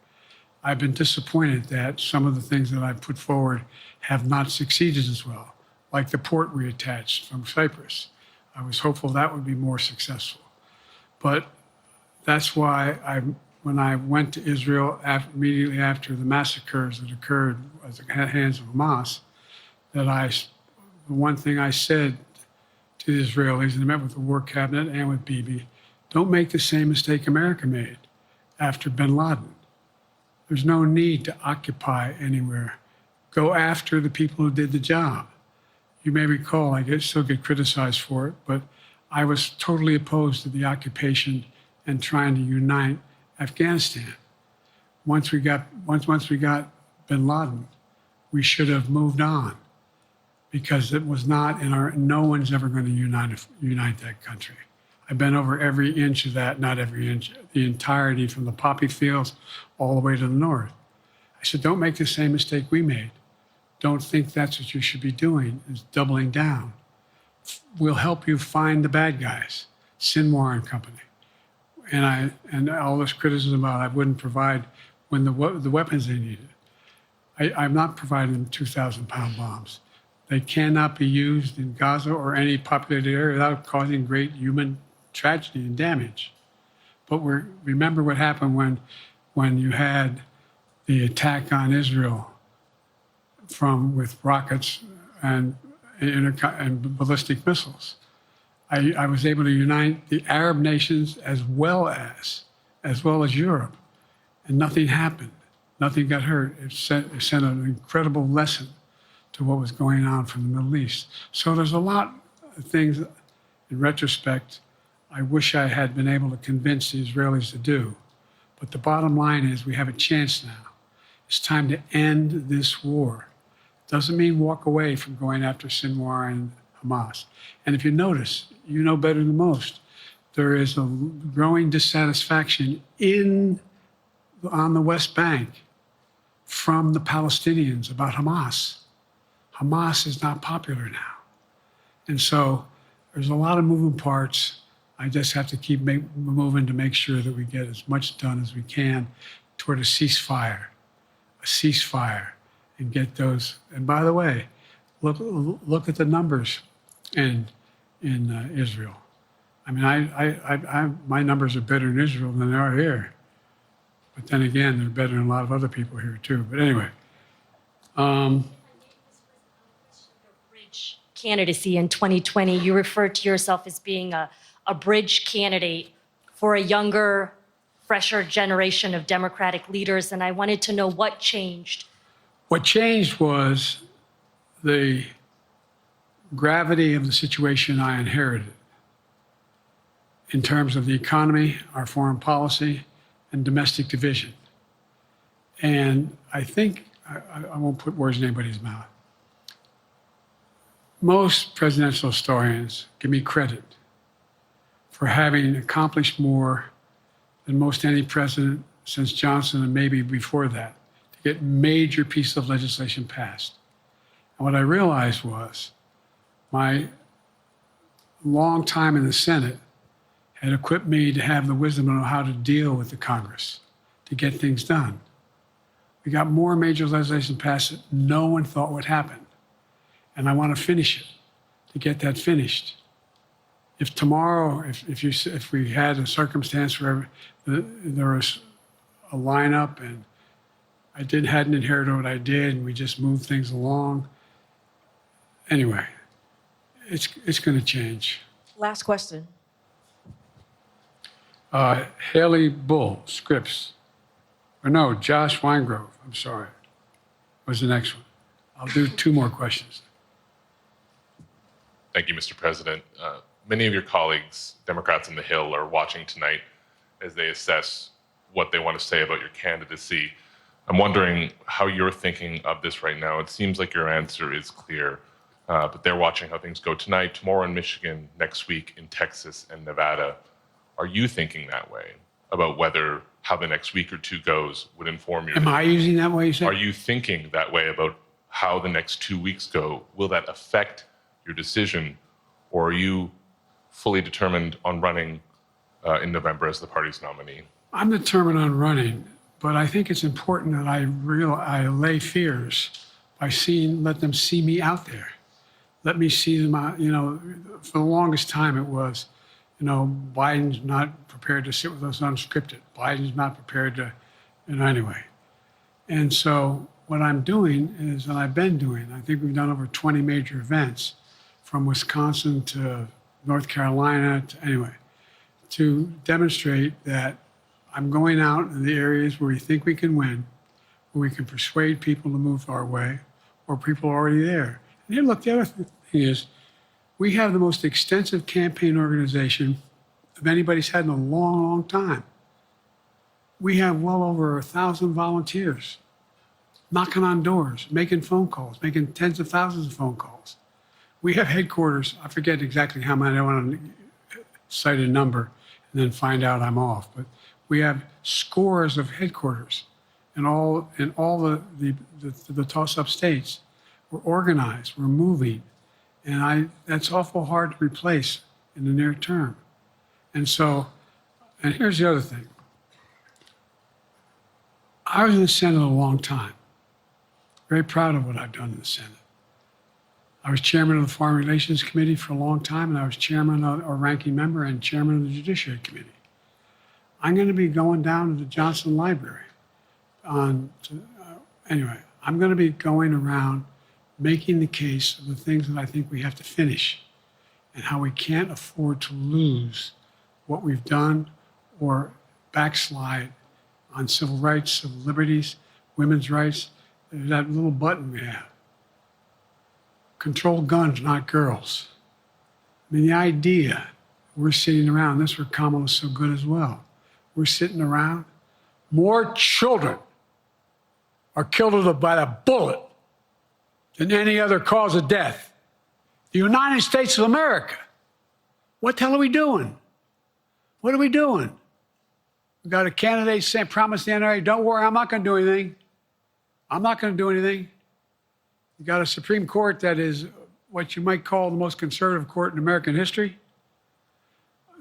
I've been disappointed that some of the things that I've put forward have not succeeded as well, like the port we attached from Cyprus. I was hopeful that would be more successful. But that's why when I went to Israel immediately after the massacres that occurred at the hands of Hamas, that the one thing I said to the Israelis, and I met with the War Cabinet and with Bibi, don't make the same mistake America made after bin Laden. There's no need to occupy anywhere. Go after the people who did the job. You may recall, I still get criticized for it, but I was totally opposed to the occupation and trying to unite Afghanistan. Once we got bin Laden, we should have moved on, because it was not no one's ever going to unite that country. I've been over every inch of that, not every inch, the entirety from the poppy fields all the way to the north. I said, don't make the same mistake we made. Don't think that's what you should be doing, is doubling down. We'll help you find the bad guys, Sinwar and company. And all this criticism about I wouldn't provide when the weapons they needed. I'm not providing them 2,000-pound bombs. They cannot be used in Gaza or any populated area without causing great human tragedy and damage. But remember what happened when you had the attack on Israel with rockets and ballistic missiles. I was able to unite the Arab nations as well as Europe, and nothing happened. Nothing got hurt. It sent an incredible lesson to what was going on from the Middle East. So there's a lot of things, in retrospect, I wish I had been able to convince the Israelis to do. But the bottom line is we have a chance now. It's time to end this war. Doesn't mean walk away from going after Sinwar and Hamas. And if you notice, you know better than most, there is a growing dissatisfaction on the West Bank from the Palestinians about Hamas. Hamas is not popular now. And so there's a lot of moving parts. I just have to keep moving to make sure that we get as much done as we can toward a ceasefire, and get those. And by the way, look at the numbers in Israel. I mean, my numbers are better in Israel than they are here. But then again, they're better than a lot of other people here too. But anyway. Bridge candidacy in 2020, you referred to yourself as being a bridge candidate for a younger, fresher generation of Democratic leaders, and I wanted to know what changed. What changed was the gravity of the situation I inherited in terms of the economy, our foreign policy, and domestic division. And I think, I won't put words in anybody's mouth. Most presidential historians give me credit for having accomplished more than most any president since Johnson and maybe before that to get major pieces of legislation passed. And what I realized was my long time in the Senate had equipped me to have the wisdom to know how to deal with the Congress, to get things done. We got more major legislation passed that no one thought would happen. And I want to finish it, to get that finished. If tomorrow, if we had a circumstance where there was a lineup and I hadn't inherited what I did and we just moved things along, anyway, it's going to change. Last question. Haley Bull, Scripps. Or no, Josh Weingrove, I'm sorry, was the next one. I'll do two more questions. Thank you, Mr. President. Many of your colleagues, Democrats on the Hill, are watching tonight as they assess what they want to say about your candidacy. I'm wondering how you're thinking of this right now. It seems like your answer is clear, but they're watching how things go tonight, tomorrow in Michigan, next week in Texas and Nevada. Are you thinking that way about how the next week or two goes would inform your... Am I using that way, you say? Are you thinking that way about how the next 2 weeks go? Will that affect your decision, or are you fully determined on running in November as the party's nominee? I'm determined on running, but I think it's important that I allay fears by let them see me out there. Let me see them out, for the longest time it was, You know, Biden's not prepared to sit with us unscripted. Biden's not prepared to, anyway. And so what I'm doing is, and I've been doing, I think we've done over 20 major events from Wisconsin to North Carolina to, anyway, to demonstrate that I'm going out in the areas where we think we can win, where we can persuade people to move our way, or people are already there. And then look, the other thing is, we have the most extensive campaign organization of anybody's had in a long, long time. We have well over 1,000 volunteers knocking on doors, making phone calls, making tens of thousands of phone calls. We have headquarters, I forget exactly how many, I don't want to cite a number and then find out I'm off, but we have scores of headquarters in all the toss-up states. We're organized, we're moving, and that's awful hard to replace in the near term. And so, and here's the other thing. I was in the Senate a long time. Very proud of what I've done in the Senate. I was chairman of the Foreign Relations Committee for a long time, and I was chairman or ranking member and chairman of the Judiciary Committee. I'm going to be going down to the Johnson Library anyway, I'm going to be going around making the case of the things that I think we have to finish and how we can't afford to lose what we've done or backslide on civil rights, civil liberties, women's rights. There's that little button we have. Control guns, not girls. I mean, the idea, we're sitting around, this is where Kamala's so good as well. We're sitting around, more children are killed by a bullet than any other cause of death. The United States of America. What the hell are we doing? What are we doing? We got a candidate saying, promise the NRA, don't worry, I'm not going to do anything. I'm not going to do anything. You got a Supreme Court that is what you might call the most conservative court in American history.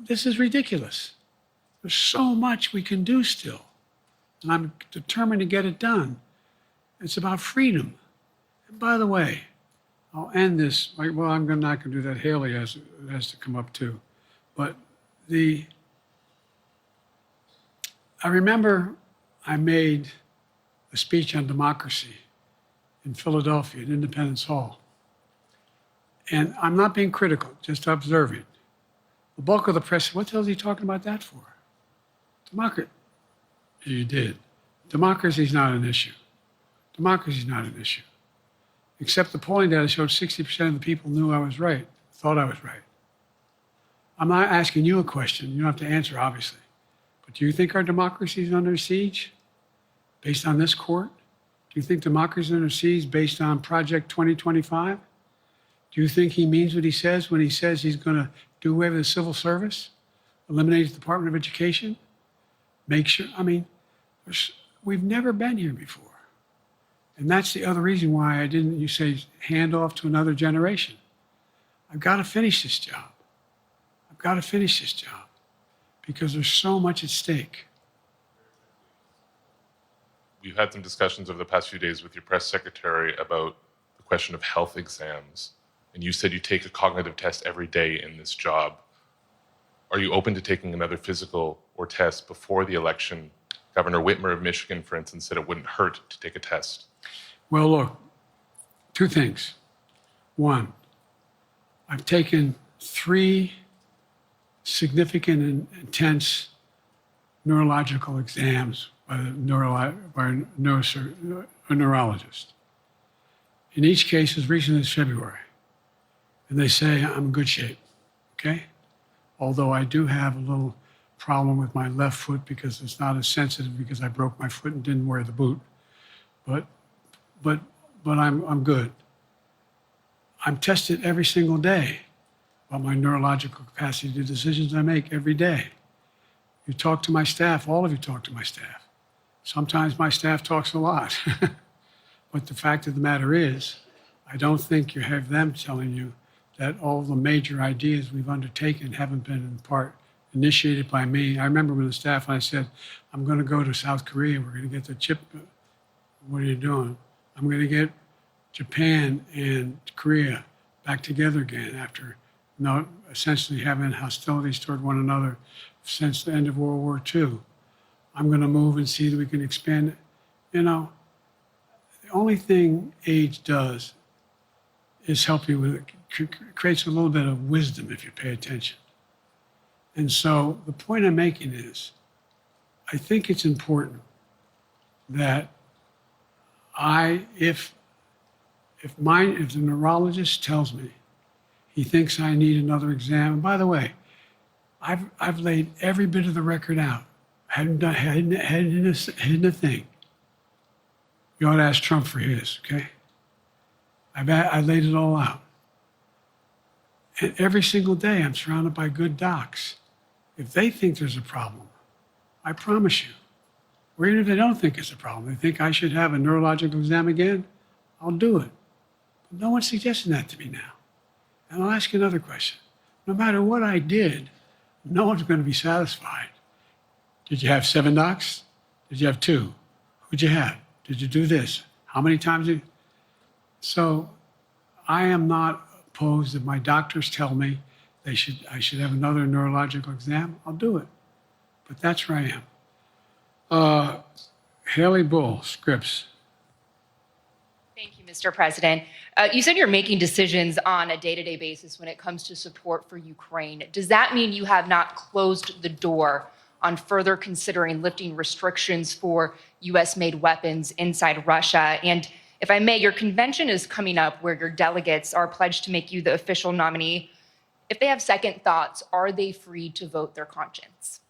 This is ridiculous. There's so much we can do still, and I'm determined to get it done. It's about freedom. And by the way, I'll end this. Well, I'm not going to do that. Haley has to come up too. But I remember I made a speech on democracy in Philadelphia at Independence Hall. And I'm not being critical, just observing. The bulk of the press said, what the hell is he talking about that for? Democracy. You did. Democracy is not an issue. Democracy is not an issue. Except the polling data showed 60% of the people knew I was right, thought I was right. I'm not asking you a question. You don't have to answer, obviously. But do you think our democracy is under siege based on this court? Do you think democracy is under siege based on Project 2025? Do you think he means what he says when he says he's going to do away with the civil service, eliminate the Department of Education, make sure, I mean, we've never been here before. And that's the other reason why you say, hand off to another generation. I've got to finish this job. I've got to finish this job because there's so much at stake. We've had some discussions over the past few days with your press secretary about the question of health exams. And you said you take a cognitive test every day in this job. Are you open to taking another physical or test before the election? Governor Whitmer of Michigan, for instance, said it wouldn't hurt to take a test. Well, look, two things. One, I've taken 3 significant and intense neurological exams by a neurologist. In each case, as recently as February. And they say I'm in good shape, okay? Although I do have a little problem with my left foot because it's not as sensitive because I broke my foot and didn't wear the boot. But I'm good. I'm tested every single day about my neurological capacity, the decisions I make every day. You talk to my staff, all of you talk to my staff. Sometimes my staff talks a lot. But the fact of the matter is, I don't think you have them telling you that all the major ideas we've undertaken haven't been in part initiated by me. I remember when the staff and I said, I'm going to go to South Korea, we're going to get the chip. What are you doing? I'm going to get Japan and Korea back together again after essentially having hostilities toward one another since the end of World War II. I'm going to move and see that we can expand it. You know, the only thing age does is help you with it, creates a little bit of wisdom if you pay attention. And so the point I'm making is, I think it's important that if the neurologist tells me he thinks I need another exam, and by the way, I've laid every bit of the record out. Hadn't hidden a thing. You ought to ask Trump for his, okay? I laid it all out. And every single day I'm surrounded by good docs. If they think there's a problem, I promise you, or even if they don't think it's a problem, they think I should have a neurological exam again, I'll do it. But no one's suggesting that to me now. And I'll ask you another question. No matter what I did, no one's going to be satisfied. Did you have 7 docs? Did you have 2? Who'd you have? Did you do this? How many times? So I am not opposed if my doctors tell me I should have another neurological exam, I'll do it. But that's where I am. Haley Bull, Scripps. Thank you, Mr. President. You said you're making decisions on a day-to-day basis when it comes to support for Ukraine. Does that mean you have not closed the door on further considering lifting restrictions for U.S.-made weapons inside Russia? And if I may, your convention is coming up where your delegates are pledged to make you the official nominee. If they have second thoughts, are they free to vote their conscience?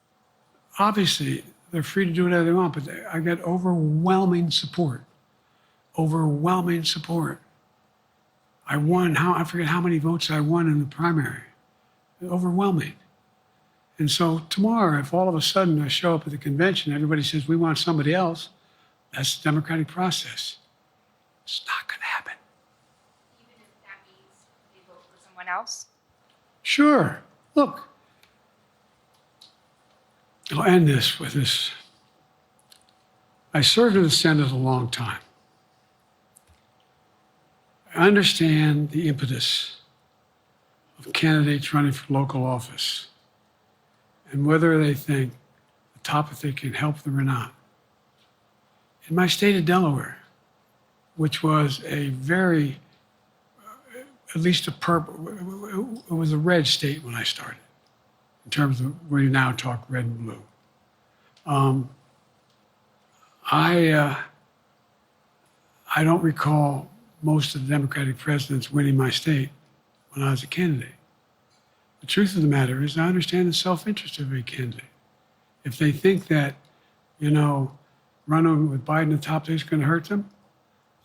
Obviously, they're free to do whatever they want, but I got overwhelming support. Overwhelming support. I won, I forget how many votes I won in the primary. Overwhelming. And so tomorrow, if all of a sudden I show up at the convention, everybody says, we want somebody else, that's the democratic process. It's not going to happen. Even if that means they vote for someone else? Sure. Look, I'll end this with this. I served in the Senate a long time. I understand the impetus of candidates running for local office and whether they think the topic can help them or not. In my state of Delaware, which was a very, at least it was a red state when I started, in terms of where you now talk red and blue. I don't recall most of the Democratic presidents winning my state when I was a candidate. The truth of the matter is I understand the self-interest of a candidate. If they think that, running with Biden at the top is going to hurt them,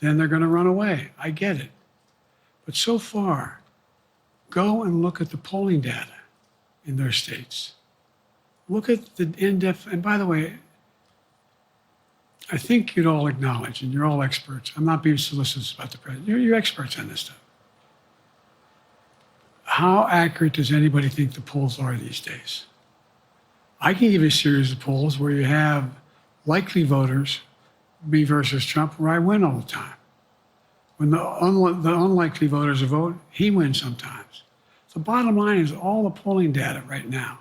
then they're going to run away. I get it. But so far, go and look at the polling data in their states. Look at the in-depth, and by the way, I think you'd all acknowledge, and you're all experts. I'm not being solicitous about the president. You're experts on this stuff. How accurate does anybody think the polls are these days? I can give you a series of polls where you have likely voters, me versus Trump, where I win all the time. When the unlikely voters vote, he wins sometimes. The bottom line is all the polling data right now,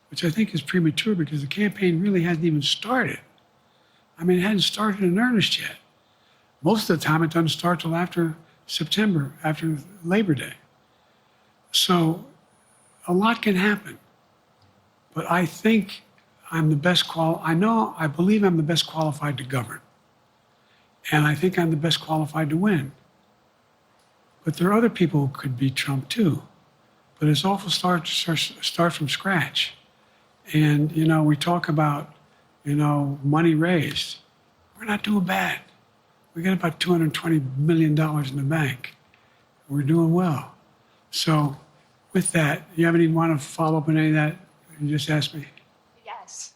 which I think is premature because the campaign really hasn't even started. I mean, it hadn't started in earnest yet. Most of the time, it doesn't start till after September, after Labor Day. So a lot can happen. But I think I'm the best I believe I'm the best qualified to govern. And I think I'm the best qualified to win. But there are other people who could beat Trump too. But it's awful start from scratch. And, we talk about, money raised. We're not doing bad. We got about $220 million in the bank. We're doing well. So with that, you have any want to follow up on any of that you just asked me? Yes.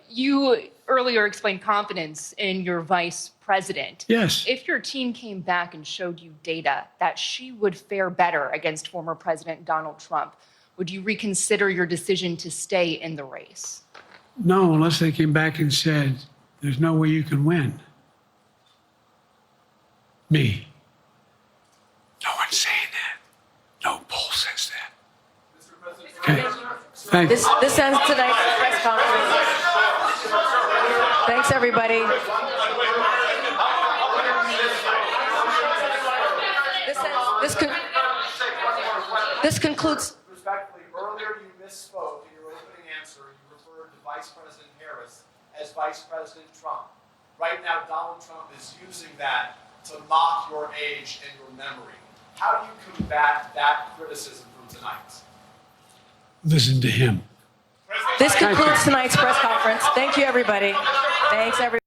You earlier explained confidence in your vice president. Yes. If your team came back and showed you data that she would fare better against former President Donald Trump, would you reconsider your decision to stay in the race? No, unless they came back and said, there's no way you can win. Me. No one's saying that. Okay. Thanks. This ends tonight's press conference. Thanks, everybody. This concludes. Respectfully, earlier you misspoke in your opening answer. You referred to Vice President Harris as Vice President Trump. Right now, Donald Trump is using that to mock your age and your memory. How do you combat that criticism from tonight? Listen to him. This concludes tonight's press conference. Thank you, everybody. Thanks, everybody.